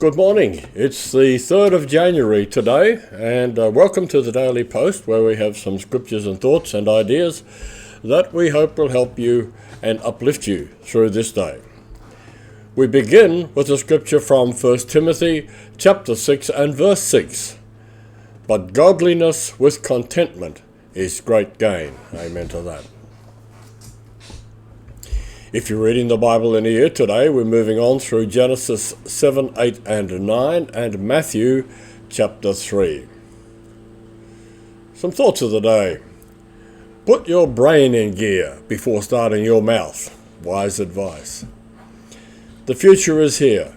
Good morning. It's the 3rd of January today, and welcome to the Daily Post, where we have some scriptures and thoughts and ideas that we hope will help you and uplift you through this day. We begin with a scripture from 1 Timothy chapter 6 and verse 6. But godliness with contentment is great gain. Amen to that. If you're reading the Bible in a year today, we're moving on through Genesis 7, 8 and 9 and Matthew chapter 3. Some thoughts of the day. Put your brain in gear before starting your mouth. Wise advice. The future is here.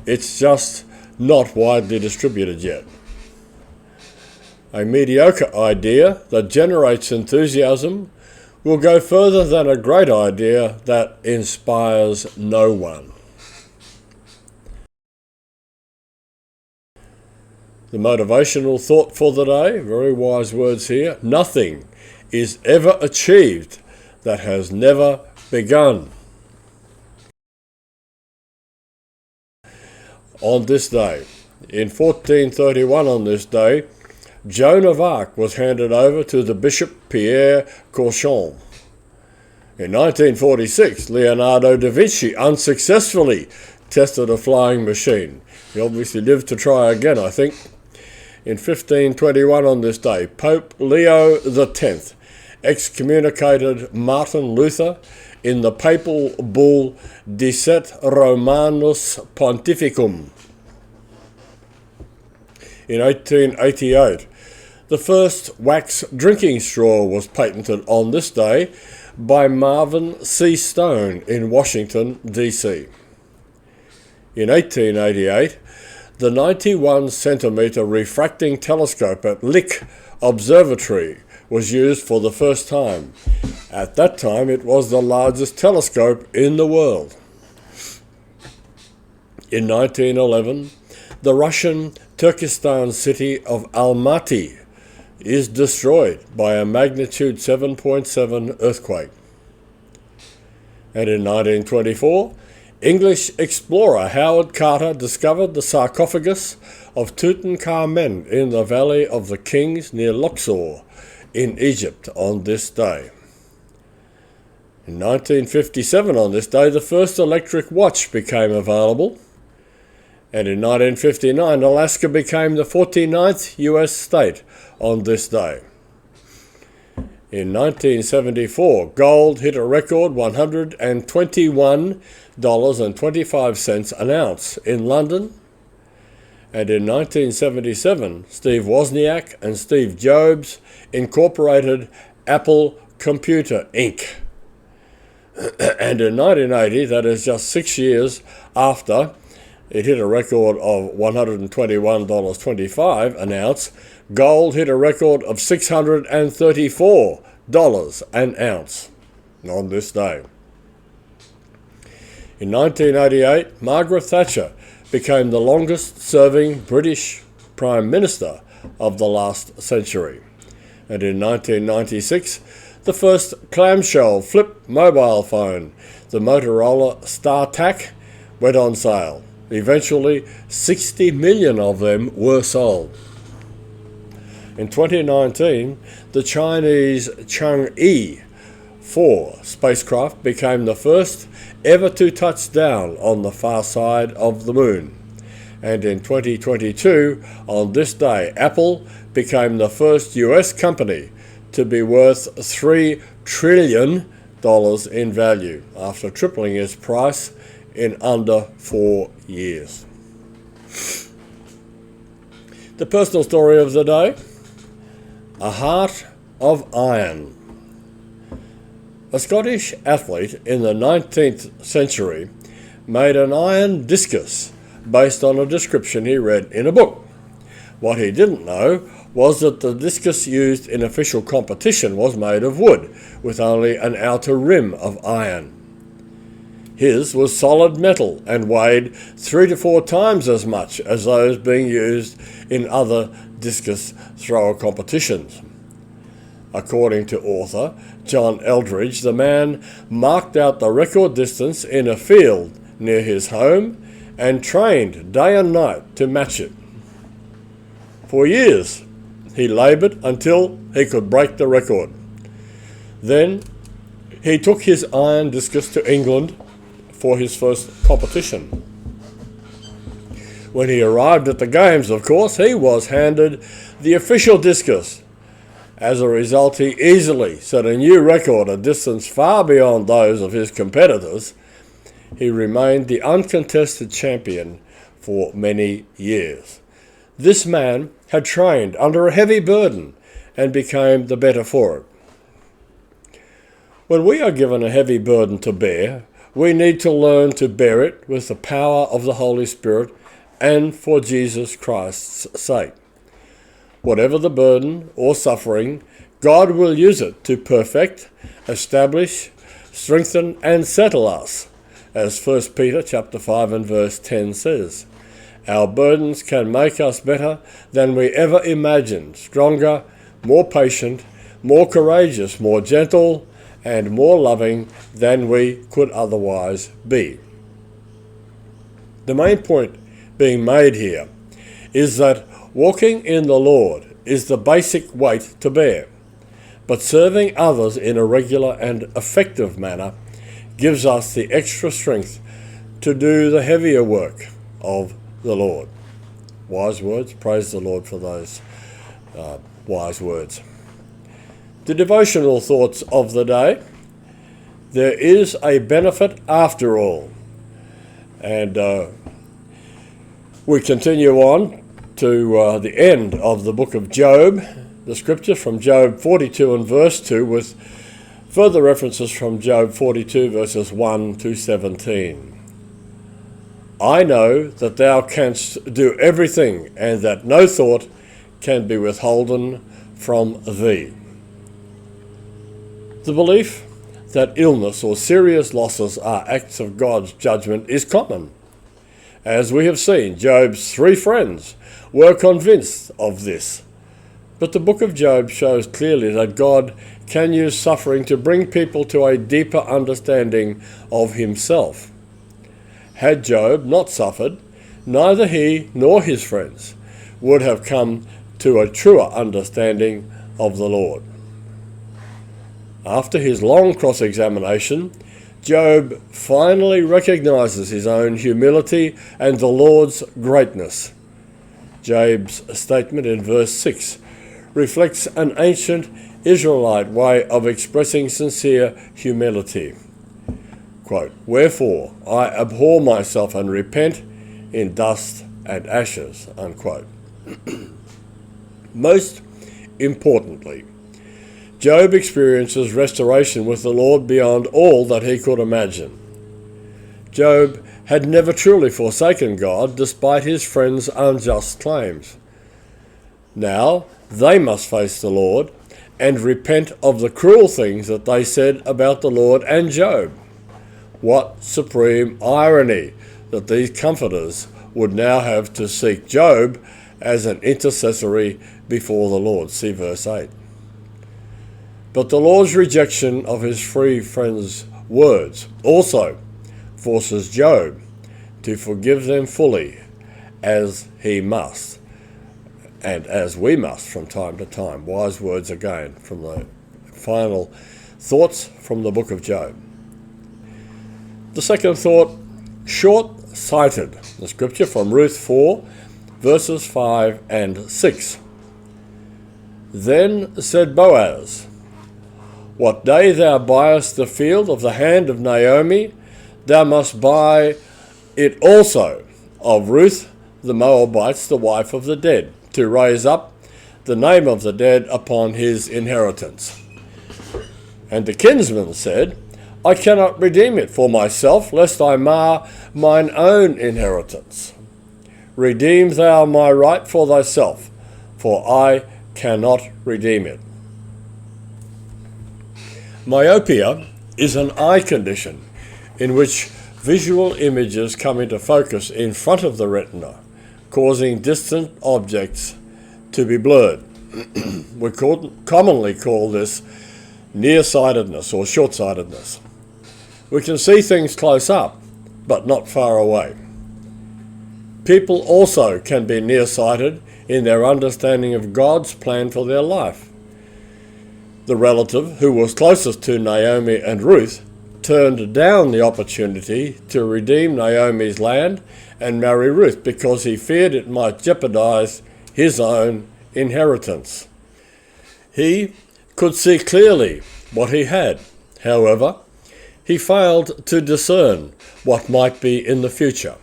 It's just not widely distributed yet. A mediocre idea that generates enthusiasm will go further than a great idea that inspires no one. The motivational thought for the day, very wise words here. Nothing is ever achieved that has never begun. On this day, in 1431 on this day, Joan of Arc was handed over to the Bishop Pierre Cauchon. In 1946, Leonardo da Vinci unsuccessfully tested a flying machine. He obviously lived to try again, I think. In 1521 on this day, Pope Leo X excommunicated Martin Luther in the papal bull Decet Romanus Pontificum. In 1888, the first wax drinking straw was patented on this day by Marvin C. Stone in Washington, D.C. In 1888, the 91-centimetre refracting telescope at Lick Observatory was used for the first time. At that time, it was the largest telescope in the world. In 1911, the Russian Turkestan city of Almaty is destroyed by a magnitude 7.7 earthquake. And in 1924, English explorer Howard Carter discovered the sarcophagus of Tutankhamen in the Valley of the Kings near Luxor in Egypt on this day. In 1957 on this day, the first electric watch became available. And in 1959, Alaska became the 49th U.S. state on this day. In 1974, gold hit a record $121.25 an ounce in London. And in 1977, Steve Wozniak and Steve Jobs incorporated Apple Computer Inc. And in 1980, that is just 6 years after it hit a record of $121.25 an ounce, gold hit a record of $634 an ounce on this day. In 1988, Margaret Thatcher became the longest-serving British Prime Minister of the last century. And in 1996, the first clamshell flip mobile phone, the Motorola StarTAC, went on sale. Eventually, 60 million of them were sold. In 2019, the Chinese Chang'e 4 spacecraft became the first ever to touch down on the far side of the moon. And in 2022, on this day, Apple became the first US company to be worth $3 trillion in value after tripling its price in under 4 years. The personal story of the day, a heart of iron. A Scottish athlete in the 19th century made an iron discus based on a description he read in a book. What he didn't know was that the discus used in official competition was made of wood, with only an outer rim of iron. His was solid metal and weighed 3 to 4 times as much as those being used in other discus thrower competitions. According to author John Eldridge, the man marked out the record distance in a field near his home and trained day and night to match it. For years, he laboured until he could break the record. Then he took his iron discus to England for his first competition. When he arrived at the games, of course, he was handed the official discus. As a result, he easily set a new record, a distance far beyond those of his competitors. He remained the uncontested champion for many years. This man had trained under a heavy burden and became the better for it. When we are given a heavy burden to bear, we need to learn to bear it with the power of the Holy Spirit and for Jesus Christ's sake. Whatever the burden or suffering, God will use it to perfect, establish, strengthen and settle us, as 1 Peter chapter 5 and verse 10 says. Our burdens can make us better than we ever imagined, stronger, more patient, more courageous, more gentle, and more loving than we could otherwise be. The main point being made here is that walking in the Lord is the basic weight to bear, but serving others in a regular and effective manner gives us the extra strength to do the heavier work of the Lord. Wise words. Praise the Lord for those wise words. The devotional thoughts of the day. There is a benefit after all. And we continue on to the end of the book of Job, the scripture from Job 42 and verse 2, with further references from Job 42 verses 1 to 17. I know that thou canst do everything, and that no thought can be withholden from thee. The belief that illness or serious losses are acts of God's judgment is common. As we have seen, Job's 3 friends were convinced of this. But the book of Job shows clearly that God can use suffering to bring people to a deeper understanding of himself. Had Job not suffered, neither he nor his friends would have come to a truer understanding of the Lord. After his long cross-examination, Job finally recognizes his own humility and the Lord's greatness. Job's statement in verse 6 reflects an ancient Israelite way of expressing sincere humility. Quote, wherefore I abhor myself and repent in dust and ashes, unquote. Most importantly, Job experiences restoration with the Lord beyond all that he could imagine. Job had never truly forsaken God despite his friends' unjust claims. Now they must face the Lord and repent of the cruel things that they said about the Lord and Job. What supreme irony that these comforters would now have to seek Job as an intercessory before the Lord. See verse 8. But the Lord's rejection of his 3 friends' words also forces Job to forgive them fully, as he must, and as we must from time to time. Wise words again from the final thoughts from the book of Job. The second thought, short-sighted, the scripture from Ruth 4, verses 5 and 6. Then said Boaz, what day thou buyest the field of the hand of Naomi, thou must buy it also of Ruth the Moabites, the wife of the dead, to raise up the name of the dead upon his inheritance. And the kinsman said, I cannot redeem it for myself, lest I mar mine own inheritance. Redeem thou my right for thyself, for I cannot redeem it. Myopia is an eye condition in which visual images come into focus in front of the retina, causing distant objects to be blurred. We commonly call this nearsightedness or short-sightedness. We can see things close up, but not far away. People also can be nearsighted in their understanding of God's plan for their life. The relative who was closest to Naomi and Ruth turned down the opportunity to redeem Naomi's land and marry Ruth because he feared it might jeopardize his own inheritance. He could see clearly what he had. However, he failed to discern what might be in the future.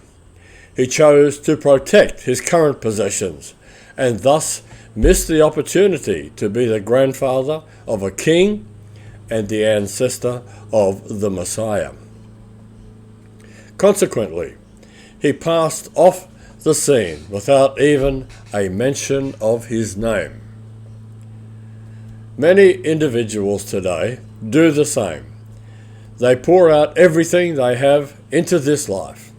He chose to protect his current possessions and thus missed the opportunity to be the grandfather of a king and the ancestor of the Messiah. Consequently, he passed off the scene without even a mention of his name. Many individuals today do the same. They pour out everything they have into this life,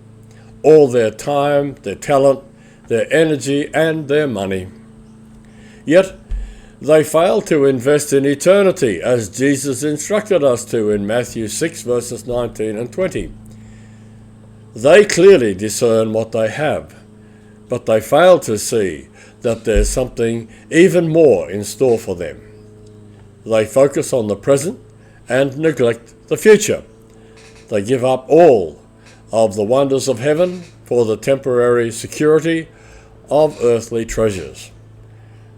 all their time, their talent, their energy, and their money. Yet, they fail to invest in eternity as Jesus instructed us to in Matthew 6 verses 19 and 20. They clearly discern what they have, but they fail to see that there's something even more in store for them. They focus on the present and neglect the future. They give up all of the wonders of heaven for the temporary security of earthly treasures.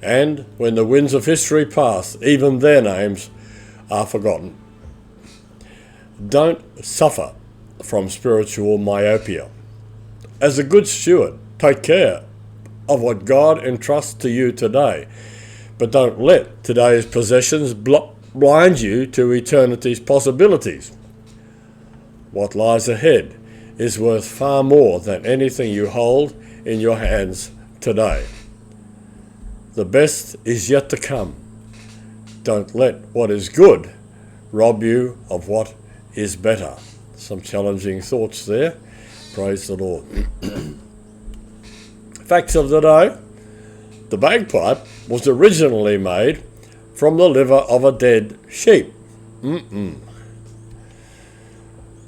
And when the winds of history pass, even their names are forgotten. Don't suffer from spiritual myopia. As a good steward, take care of what God entrusts to you today, but don't let today's possessions blind you to eternity's possibilities. What lies ahead is worth far more than anything you hold in your hands today. The best is yet to come. Don't let what is good rob you of what is better. Some challenging thoughts there. Praise the Lord. Facts of the day. The bagpipe was originally made from the liver of a dead sheep.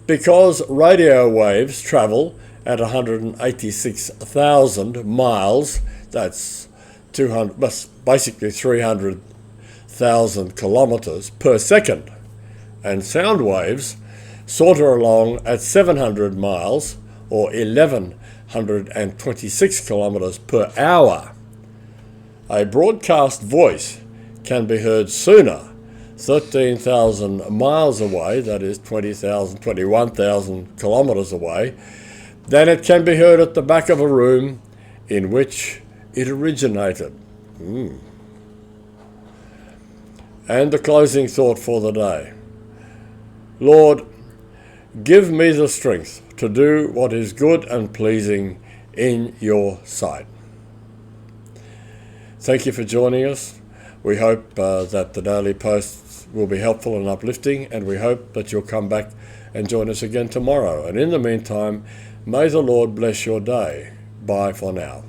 Because radio waves travel at 186,000 miles, that's basically 300,000 kilometers per second, and sound waves saunter along at 700 miles or 1,126 kilometers per hour. A broadcast voice can be heard sooner, 13,000 miles away, that is 21,000 kilometers away, than it can be heard at the back of a room in which it originated. And the closing thought for the day. Lord, give me the strength to do what is good and pleasing in your sight. Thank you for joining us. We hope that the daily posts will be helpful and uplifting, and we hope that you'll come back and join us again tomorrow. And in the meantime, may the Lord bless your day. Bye for now.